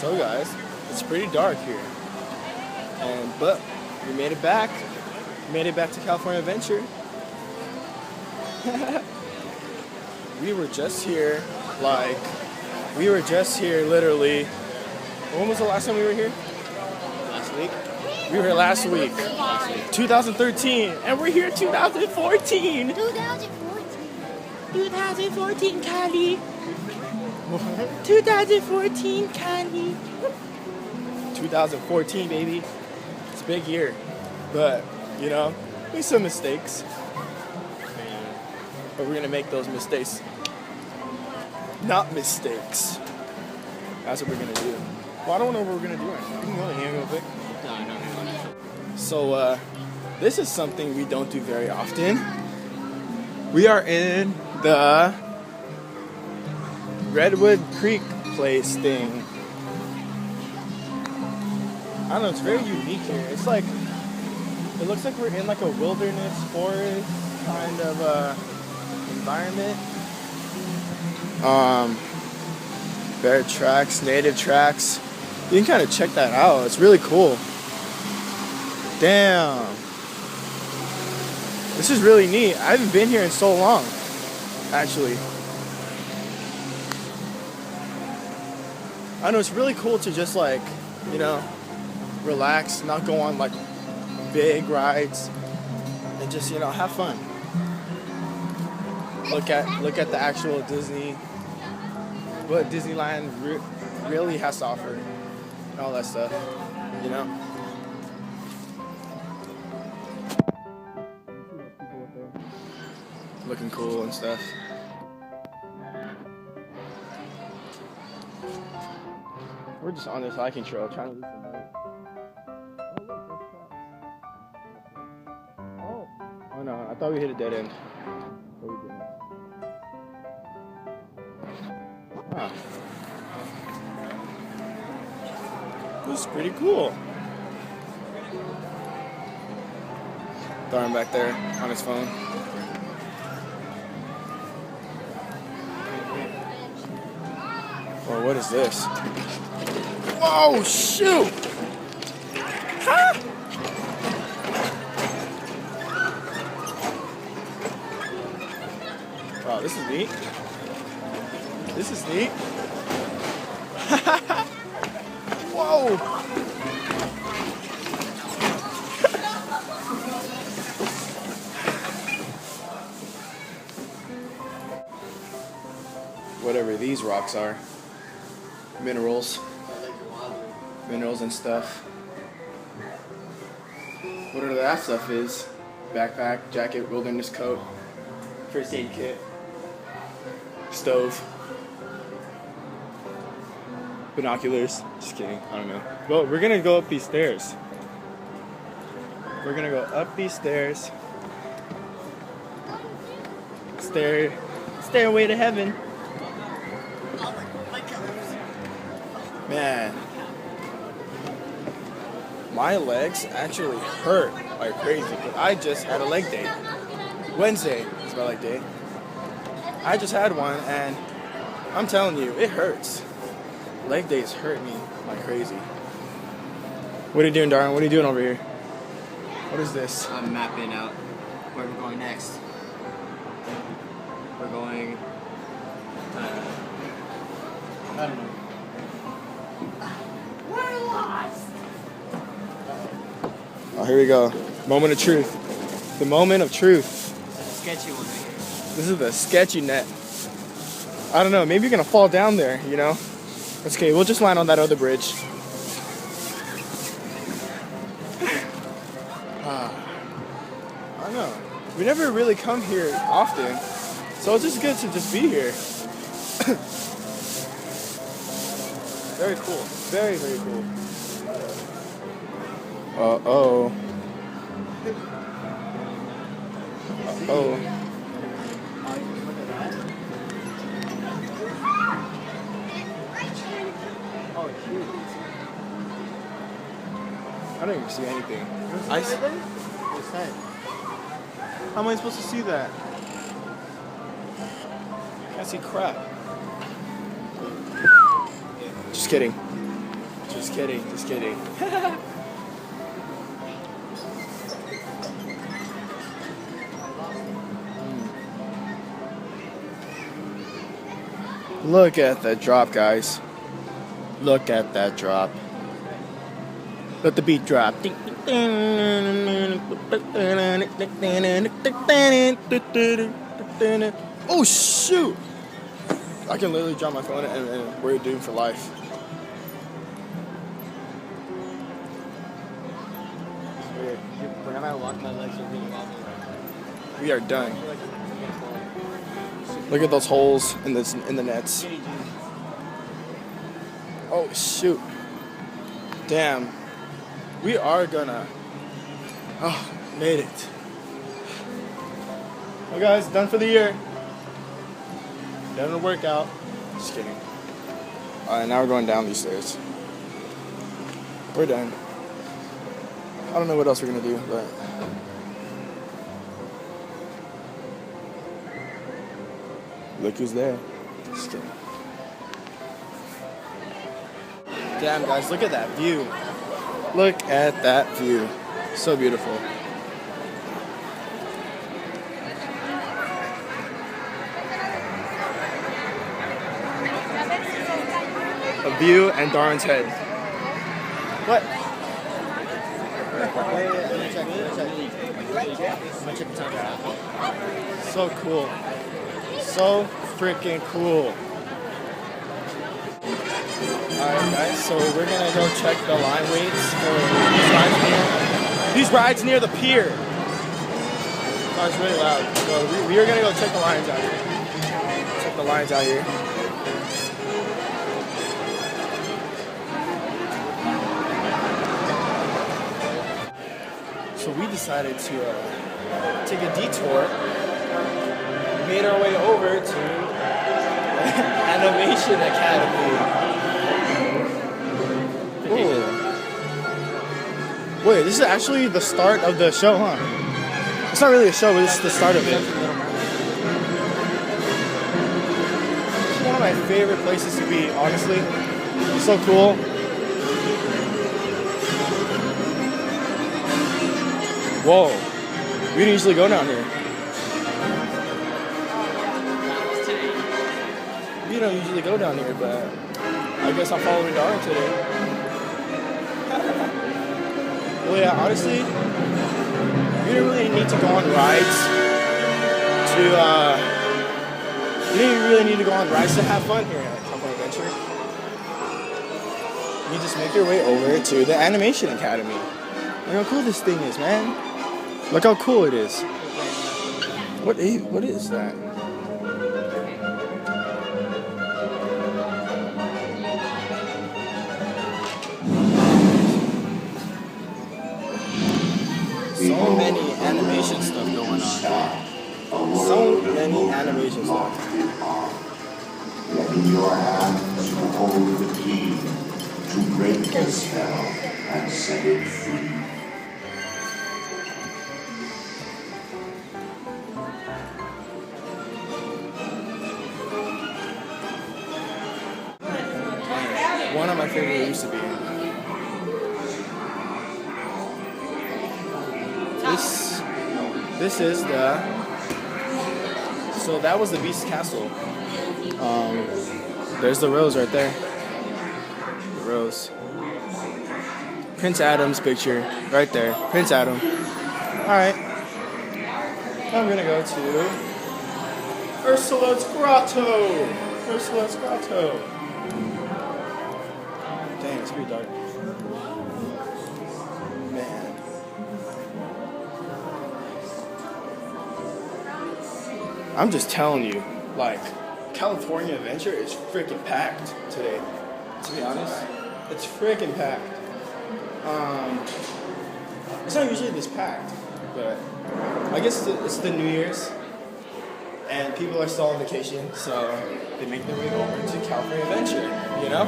So guys, it's pretty dark here, but we made it back. We made it back to California Adventure. We were just here, literally. When was the last time we were here? Last week? We were here last week. 2013, and we're here 2014. 2014, Kylie. 2014, Kylie. 2014, baby. It's a big year, but you know, made some mistakes. But we're gonna make those mistakes not mistakes. That's what we're gonna do. Well, I don't know what we're gonna do right now. We can go to hand real quick. No, I don't know. So, this is something we don't do very often. We are in the Redwood Creek place thing. I don't know, it's very unique here. It's like, it looks like we're in like a wilderness forest kind of environment. Bear tracks, native tracks. You can kind of check that out. It's really cool. Damn. This is really neat. I haven't been here in so long, actually. I know it's really cool to just like, you know, relax, not go on like big rides, and just, you know, have fun. Look at the actual Disney, what Disneyland really has to offer, and all that stuff, you know. Looking cool and stuff. We're just on this hiking trail trying to leave some note. Oh no, I thought we hit a dead end. But we didn't. Ah. This is pretty cool. Darn back there on his phone. Or what is this? Whoa, shoot! Huh? Wow, this is neat. This is neat. Whoa! Whatever these rocks are. Minerals and stuff. Whatever that stuff is. Backpack, jacket, wilderness coat, first aid kit, stove, binoculars. Just kidding, I don't know. Well, we're gonna go up these stairs. We're gonna go up these stairs. Stairway to heaven. Man, my legs actually hurt like crazy. But I just had a leg day. Wednesday is my leg day. I just had one, and I'm telling you, it hurts. Leg days hurt me like crazy. What are you doing, Darren? What are you doing over here? What is this? I'm mapping out where we're going next. We're going. I don't know. We're lost! Oh, here we go. Moment of truth. The moment of truth. Sketchy one right here. This is the sketchy net. I don't know. Maybe you're going to fall down there, you know? It's okay. We'll just land on that other bridge. I don't know. We never really come here often. So it's just good to just be here. Very cool. Very, very cool. Uh-oh. Uh-oh. Oh, shoot. I don't even see anything. How am I supposed to see that? Can't see crap. Just kidding. Just kidding, just kidding. Look at that drop, guys. Look at that drop. Let the beat drop. Oh shoot! I can literally drop my phone and we're doomed for life. Whenever I walk, my legs are really wobbly. We are done. Look at those holes in the nets. Oh shoot! Damn. We are gonna. Oh, made it. Well, guys, done for the year. Done the workout. Just kidding. Alright, now we're going down these stairs. We're done. I don't know what else we're gonna do, but. Look who's there. Just kidding. Damn, guys, look at that view. Look at that view. So beautiful. A view and Darren's head. What? So cool. So freaking cool. Alright guys, so we're gonna go check the line weights for these rides near the pier. Oh, it's really loud. So we are gonna go check the lines out here. Check the lines out here. So we decided to take a detour. We made our way over to Animation Academy. Ooh. Wait, this is actually the start of the show, huh? It's not really a show, but it's the start of it. It's one of my favorite places to be, honestly. It's so cool. Whoa. We didn't usually go down here. We don't usually go down here, but I guess I'm following Darren today. Well, yeah, honestly, we didn't really need to go on rides you didn't really need to go on rides to have fun here at California Adventure. You just make your way over to the Animation Academy. Look how cool this thing is, man. Look how cool it is. What is that? So many animation stuff going on. So many animation stuff. Let in your hands you hold the key to break the spell and set it free. One of my favorite used to be. This is the. So that was the Beast's Castle. There's the rose right there. The rose. Prince Adam's picture right there. Prince Adam. Alright. I'm gonna go to Ursula's Grotto. Ursula's Grotto. Dang, it's pretty dark. Man. I'm just telling you, like, California Adventure is freaking packed today. To be honest, it's freaking packed. It's not usually this packed, but I guess it's the New Year's, and people are still on vacation, so they make their way over to California Adventure. You know?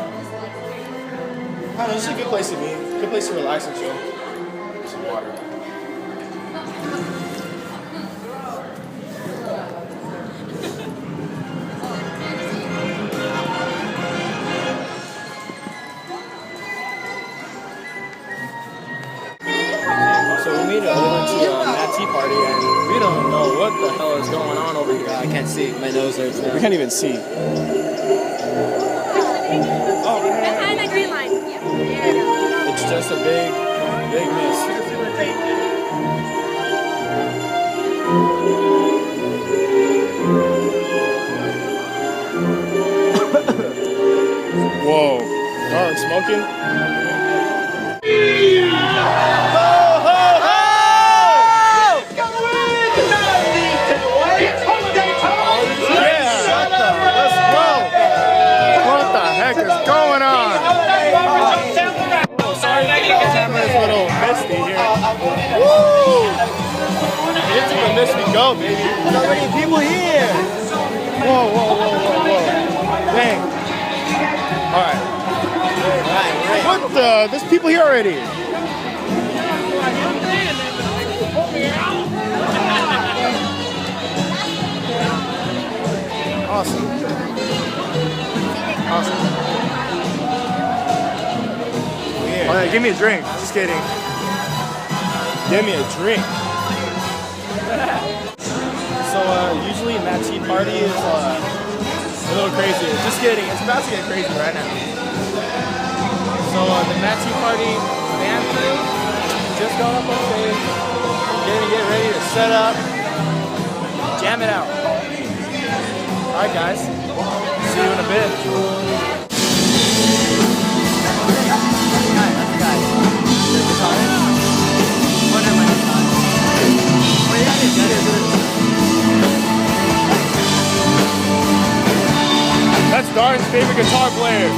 I don't know. It's a good place to be. Good place to relax and chill. Some water. what the hell is going on over here. I can't see. My nose hurts now. We can't even see. Oh, Behind the green line. Yep. There you go. it's just a big mist. Whoa. Darn, smoking? Go, baby. There's already people here. Whoa. Dang. Alright. Right. What the? There's people here already. Awesome. Weird. Oh, yeah, give me a drink. Just kidding. Give me a drink. So usually Matt Tea Party is a little crazy. Just kidding. It's about to get crazy right now. So the Matt Tea Party band crew just got up on stage. Gonna get ready to set up, jam it out. All right, guys. See you in a bit. That's Darren's favorite guitar player.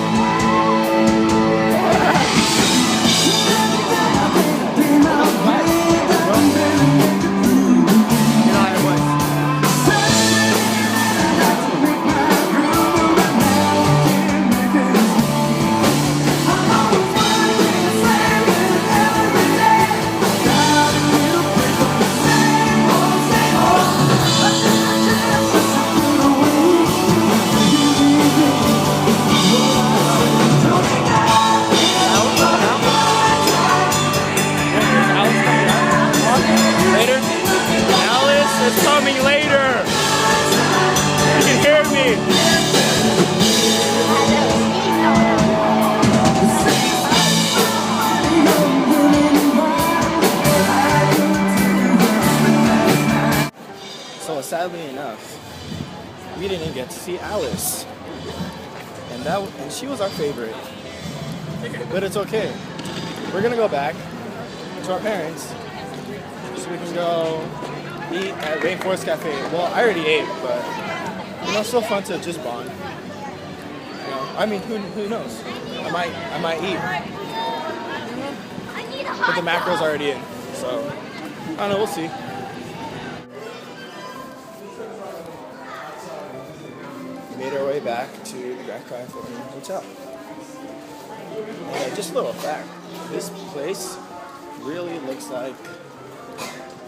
It's coming later. You can hear me. So sadly enough, we didn't get to see Alice, and she was our favorite. But it's okay. We're gonna go back to our parents so we can go eat at Rainforest Cafe. Well, I already ate, but it's still fun to just bond. I mean, who knows? I might eat, but the macro's already in, so I don't know. We'll see. We made our way back to the Grand California Hotel. And just a little fact: this place really looks like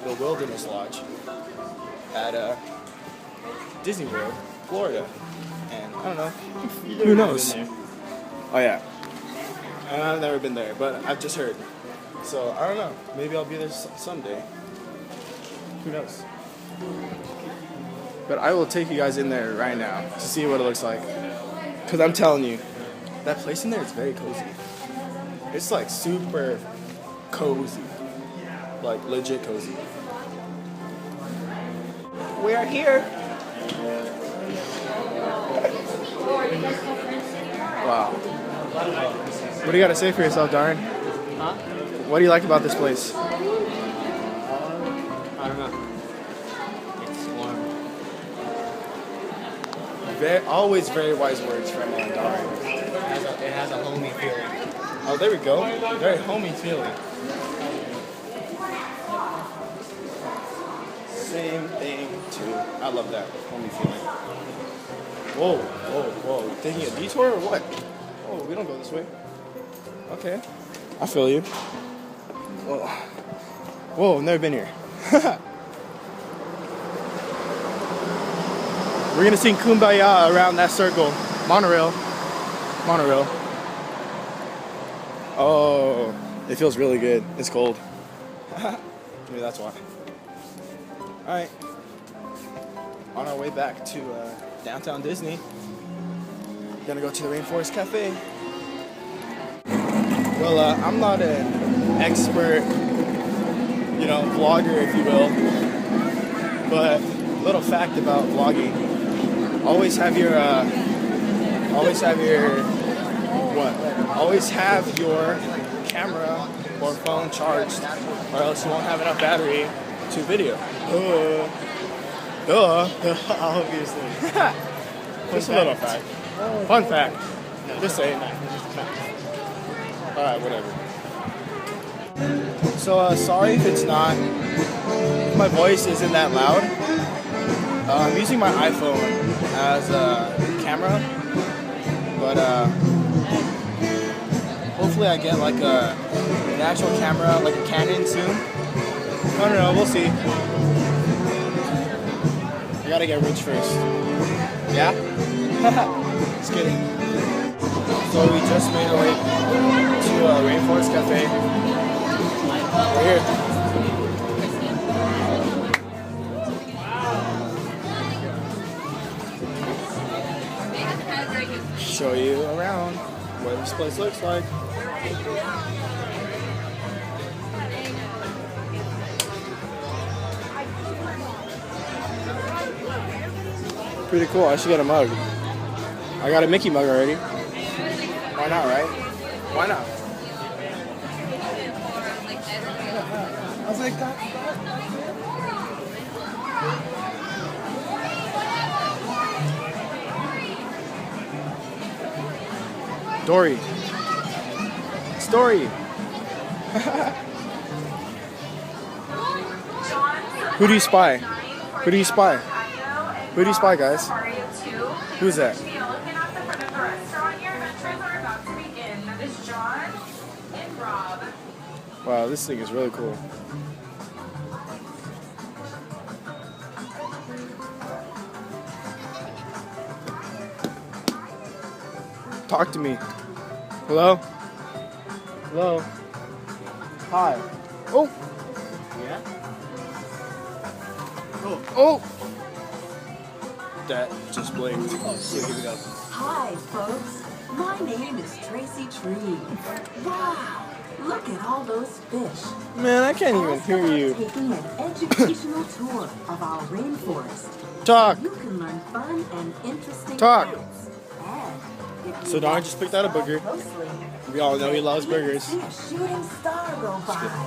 the Wilderness Lodge at Disney World, Florida. And I don't know, who knows? Oh yeah, and I've never been there, but I've just heard. So I don't know, maybe I'll be there someday. Who knows? But I will take you guys in there right now to see what it looks like. Because I'm telling you, that place in there is very cozy. It's like super cozy. Like legit cozy. We are here. Wow. What do you got to say for yourself, Darren? Huh? What do you like about this place? I don't know. It's warm. Always very wise words from Darren. It has a homey feeling. Oh, there we go. Very homey feeling. Same thing too. I love that homey feeling. Whoa. Taking a detour or what? Oh, we don't go this way. Okay. I feel you. Whoa, never been here. We're gonna sing Kumbaya around that circle. Monorail. Oh, it feels really good. It's cold. Maybe that's why. Alright. on our way back to downtown Disney. Gonna go to the Rainforest Cafe. Well, I'm not an expert, vlogger, if you will. But little fact about vlogging: always have your camera or phone charged, or else you won't have enough battery to video. Obviously. Just a little fact. Fun fact. Just saying. Alright, whatever. So, sorry if my voice isn't that loud. I'm using my iPhone as a camera, but hopefully I get like an actual camera, like a Canon soon. I don't know, we'll see. I gotta get rich first. Yeah? Just kidding. So we just made our way to Rainforest Cafe. We're here. Show you around what this place looks like. Pretty cool. I should get a mug. I got a Mickey mug already. Why not, right? Why not? I was like that. Dory. Story. Who do you spy? Who do you spy? Who do you spy, guys? Who's that? Wow, this thing is really cool. Talk to me. Hello? Hello? Hi. Oh! Yeah? Oh! That just blinked. Oh, shit, here we go. Hi, folks. My name is Tracy Tree. Wow, look at all those fish. Man, I can't even hear you. Taking an educational tour of our rainforest. Talk! You can learn fun and interesting Talk. facts. And if you So Darn just picked out a booger. closely, We all know he loves burgers. see a shooting star go by.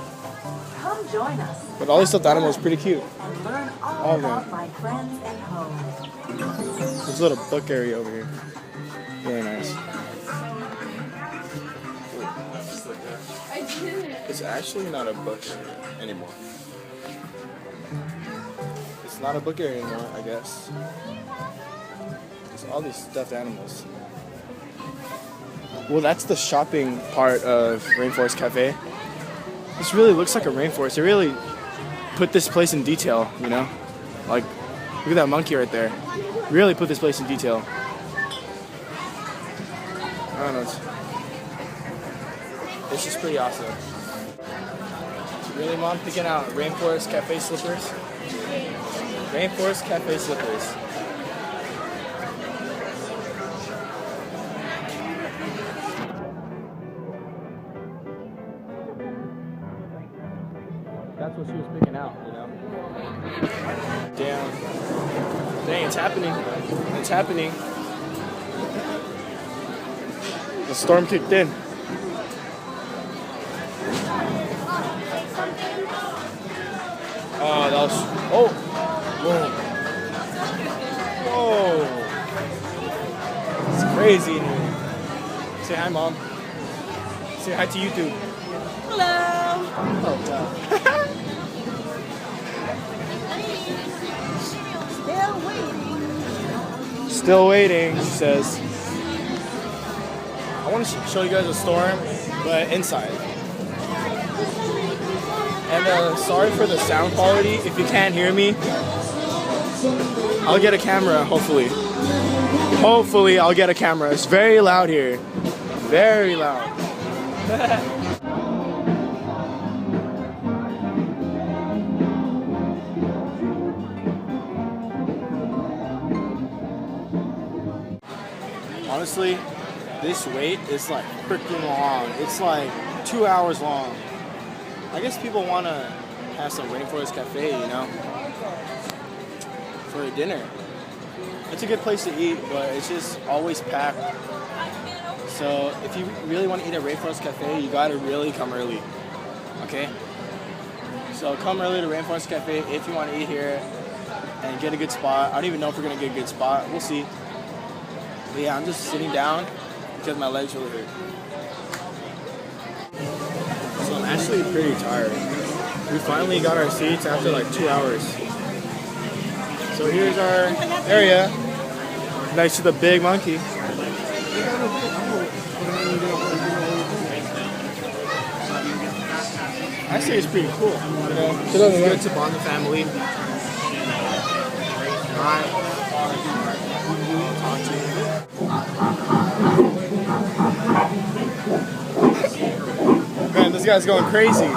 Come join us. But all these stuffed animals are pretty cute. And learn All all of them. about my friends at home. There's a little book area over here. Really nice. It's actually not a book area anymore. It's not a book area anymore, I guess. It's all these stuffed animals. Well, that's the shopping part of Rainforest Cafe. This really looks like a rainforest. They really put this place in detail, Like, look at that monkey right there. Really put this place in detail. I don't know. It's just pretty awesome. Really, Mom? Picking out Rainforest Cafe slippers? Rainforest Cafe slippers. That's what she was picking out, Damn. Dang, it's happening. It's happening. The storm kicked in. Oh, that was... Oh! Whoa. Whoa! It's crazy in here. Say hi, Mom. Say hi to YouTube. Hello. Oh, God. Still waiting, she says. I want to show you guys a storm, but inside. And sorry for the sound quality. If you can't hear me, I'll get a camera, hopefully. Hopefully, I'll get a camera. It's very loud here. Very loud. honestly, this wait is like freaking long. It's like 2 hours long. I guess people want to have some Rainforest Cafe, you know, for dinner. It's a good place to eat, but it's just always packed. So if you really want to eat at Rainforest Cafe, you gotta really come early, okay? So come early to Rainforest Cafe if you want to eat here and get a good spot. I don't even know if we're gonna get a good spot. We'll see. But yeah, I'm just sitting down because my legs really hurt. So I'm actually pretty tired. We finally got our seats after like 2 hours. So here's our area next to the big monkey. I say it's pretty cool. You know, it's good to bond the family. Man, this guy's going crazy.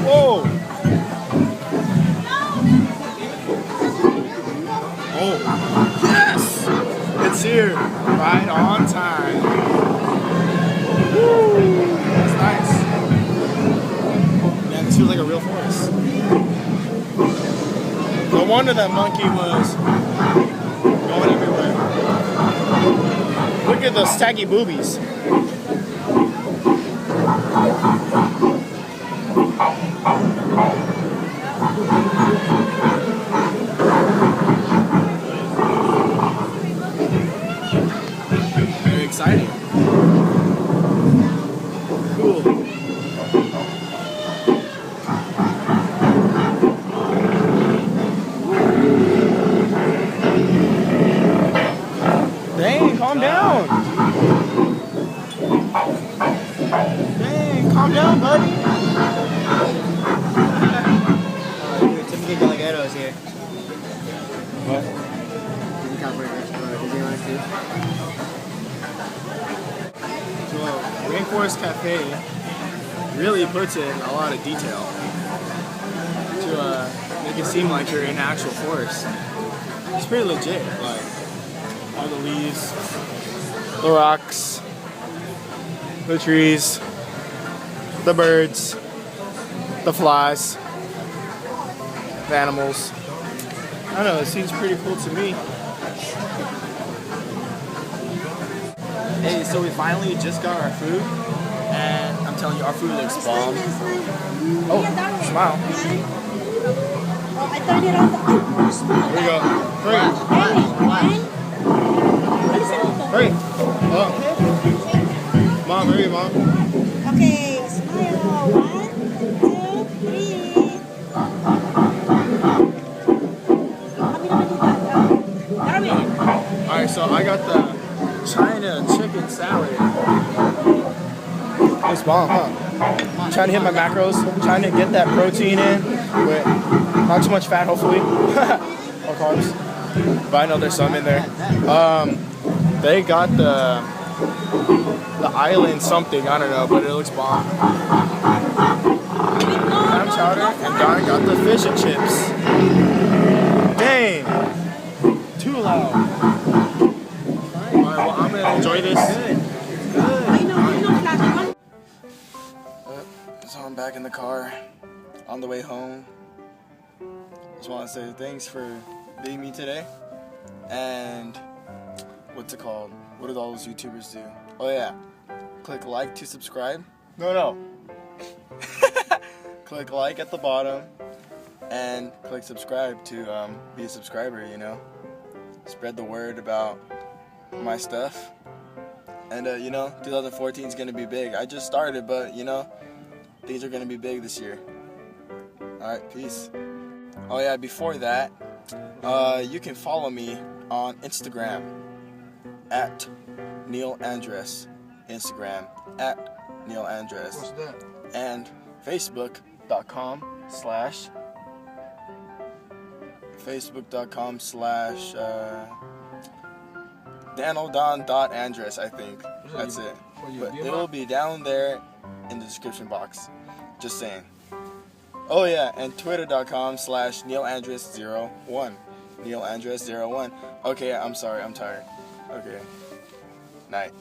Whoa! Oh, yes! It's here, right on time. Woo! That's nice. Man, this feels like a real forest. No wonder that monkey was going everywhere. Look at those saggy boobies. Very exciting. Cool. Dang, calm down. Dang, calm down, buddy. Typical Galagueros here. What? So, Rainforest Cafe really puts in a lot of detail to make it seem like you're in actual forest. It's pretty legit, like all the leaves, the rocks, the trees, the birds, the flies, the animals. I don't know, it seems pretty cool to me. Hey, so we finally just got our food, and I'm telling you, our food looks bomb. Oh, smile. I turned it on. Here we go. Hurry. Hurry. Oh. Mom, hurry, Mom. Okay, smile. 1, 2, 3. Alright, so I got the China chicken salad. It's bomb, huh? Trying to hit my macros, trying to get that protein in with not too much fat, hopefully, or carbs. But I know there's some in there. They got the island something, I don't know, but it looks bomb. Clam chowder, and Don got the fish and chips. Dang, too loud. Alright, well, I'm gonna enjoy this. So I'm back in the car on the way home. Just want to say thanks for being me today. And what's it called? What did all those YouTubers do? Oh yeah, click like to subscribe. No. Click like at the bottom and click subscribe to be a subscriber, you know. Spread the word about my stuff. And you know, 2014 is gonna be big. I just started, but you know, things are gonna be big this year. Alright, peace. Oh yeah, before that, you can follow me on Instagram at Neil Andres. Instagram at Neil Andres. What's that? And Facebook.com/ danodon.andres, I think. That's it. But it will be down there in the description box. Just saying. Oh yeah, and twitter.com/NeilAndres01. NeilAndres01. Okay, I'm sorry, I'm tired. Okay. Night.